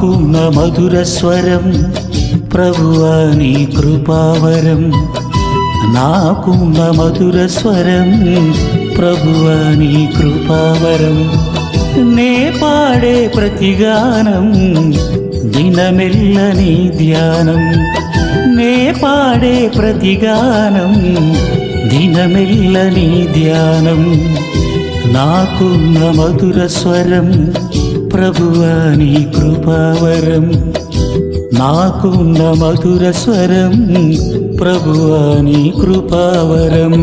నాకున్న మధుర స్వరం ప్రభువా నీ కృపావరం, నాకున్న మధుర స్వరం ప్రభువా నీ కృపావరం. నే పాడే ప్రతిగానం దినమెల్ల నీ ధ్యానం, నే పాడే ప్రతిగానం దినమెల్ల నీ ధ్యానం. నాకున్న మధుర స్వరం ప్రభువా నీ కృపావరం, నాకున్న మధుర స్వరం ప్రభువా నీ కృపావరం.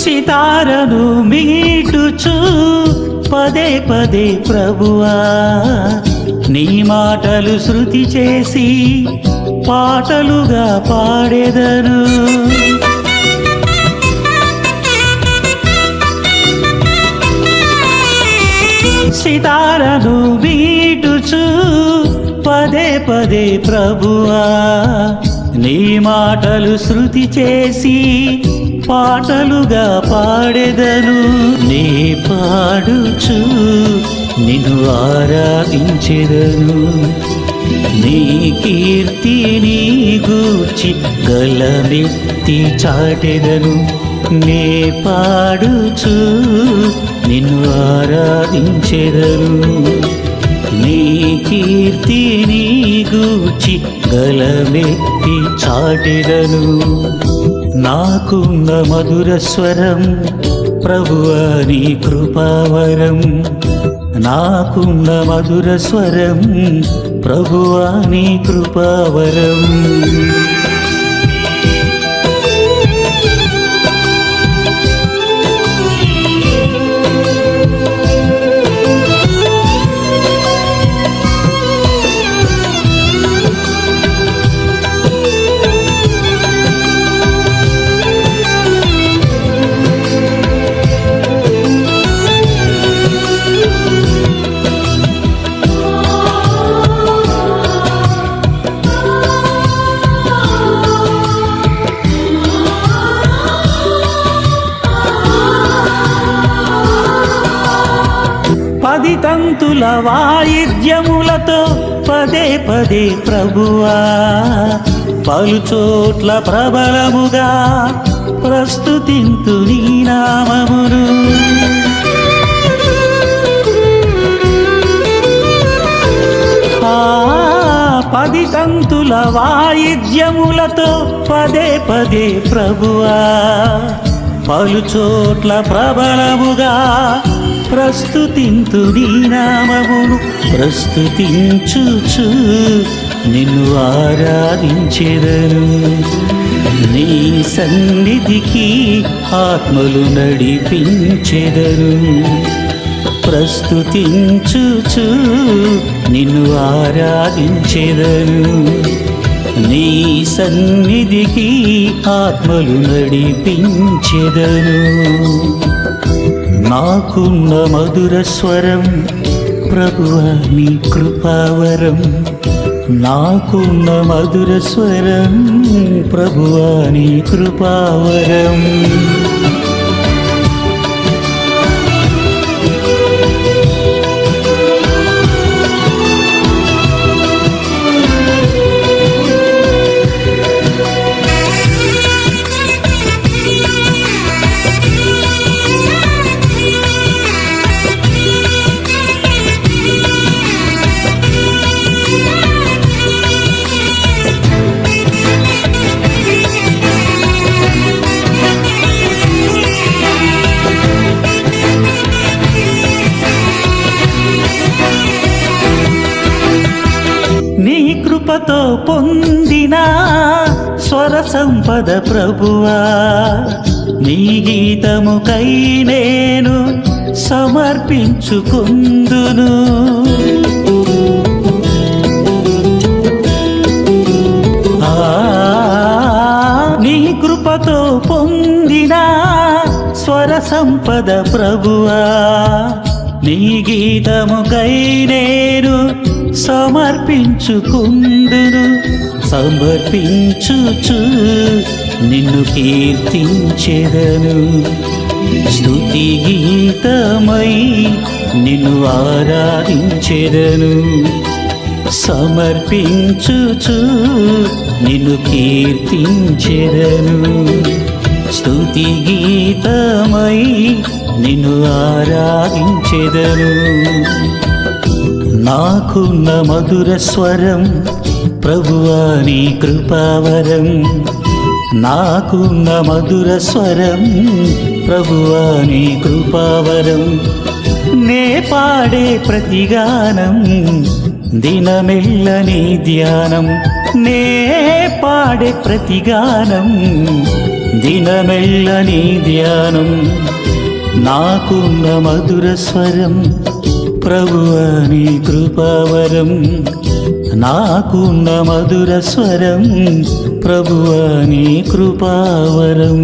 సితారను మీటుచు పదే పదే ప్రభువా నీ మాటలు శృతి చేసి పాటలుగా పాడెదను. సితారను మీటుచు పదే పదే ప్రభువా నీ మాటలు శృతి చేసి పాటలుగా పాడెదను. నీ పాడుచు నిన్ను ఆరాధించెదను, నీ కీర్తిని గూర్చి గలమెత్తి చాటెదను. నే పాడుచు నిన్ను ఆరాధించెదను, నీ కీర్తిని గూర్చి గలమెత్తి చాటెదను. నాకున్న మధుర స్వరం ప్రభువా నీ కృపావరం, నాకున్న మధుర స్వరం ప్రభువా నీ కృపావరం. పది తంతుల వాయిద్యములతో పదే పదే ప్రభువా పలుచోట్ల ప్రబలముగా ప్రస్తుతింతు నీ నామమును. పది తంతుల వాయిద్యములతో పదే పదే ప్రభువా పలుచోట్ల ప్రబలముగా ప్రస్తుతింతు నీ నామమును. ప్రస్తుతించుచు నిన్ను ఆరాధించెదను, నీ సన్నిధికి ఆత్మలు నడిపించెదను. ప్రస్తుతించుచు నిన్ను ఆరాధించెదను, నీ సన్నిధికి ఆత్మలు నడిపించెదను. నాకున్న మధుర స్వరం ప్రభువా నీ కృపావరం, నాకున్న మధుర స్వరం ప్రభువా నీ కృపావరం. కృపతో పొందిన స్వర సంపద ప్రభువా నీ గీతముకై నేను సమర్పించుకుందును. నీ కృపతో పొందిన స్వర సంపద ప్రభువా, నీ గీతముకై నేను సమర్పించుకుందును. సమర్పించుచు నిన్ను కీర్తించెదను, స్తుతి గీతమై నిన్ను ఆరాధించెదను. సమర్పించుచు నిన్ను కీర్తించెదను, స్తుతి గీతమై నిన్ను ఆరాధించెదను. నాకున్న మధుర స్వరం ప్రభువా నీ కృపావరం, నాకున్న మధుర స్వరం ప్రభువా నీ కృపావరం. నే పాడే ప్రతిగానం దినమెల్ల నీ ధ్యానం, నే పాడే ప్రతిగానం దినమెల్ల నీ ధ్యానం. నాకున్న మధుర స్వరం ప్రభువా నీ కృపావరం, నాకున్న మధుర స్వరం ప్రభువా నీ కృపావరం.